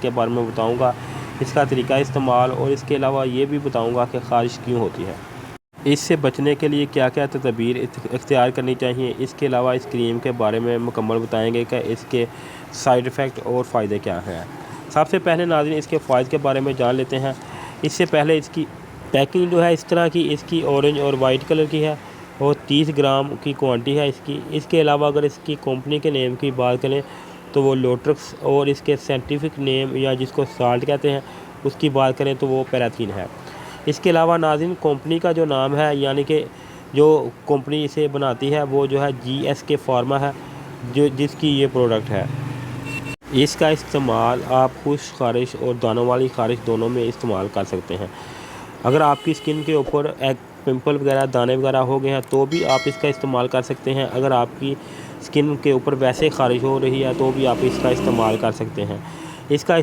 इसके बारे में बताऊँगा, इसका तरीका इस्तेमाल, और इसके अलावा ये भी बताऊँगा कि ख़ारिश क्यों होती है, इससे बचने के लिए क्या क्या तदबीर इख्तियार करनी चाहिए। इसके अलावा इस क्रीम के बारे में मुकम्मल बताएंगे कि इसके साइड इफ़ेक्ट और फ़ायदे क्या हैं। सबसे पहले नाज़रीन इसके फ़ायदे के बारे में जान लेते हैं। इससे पहले इसकी पैकिंग जो है इस तरह की, इसकी ऑरेंज और वाइट कलर की है और 30 ग्राम की क्वांटिटी है इसकी। इसके अलावा अगर इसकी कंपनी के नेम की बात करें तो वो लोट्रिक्स, और इसके साइंटिफिक नेम या जिसको साल्ट कहते हैं उसकी बात करें तो वो पैराथीन है। इसके अलावा नाज़रीन कंपनी का जो नाम है, यानी कि जो कंपनी इसे बनाती है वो जो है GSK फार्मा है, जो जिसकी ये प्रोडक्ट है। इसका इस्तेमाल आप खुश ख़ारिश और दानों वाली ख़ारिश दोनों में इस्तेमाल कर सकते हैं। अगर आपकी स्किन के ऊपर एक पिंपल वगैरह, दाने वगैरह हो गए हैं तो भी आप इसका इस्तेमाल कर सकते हैं। अगर आपकी स्किन के ऊपर वैसे ख़ारिश हो रही है तो भी आप इसका इस्तेमाल कर सकते हैं। इसका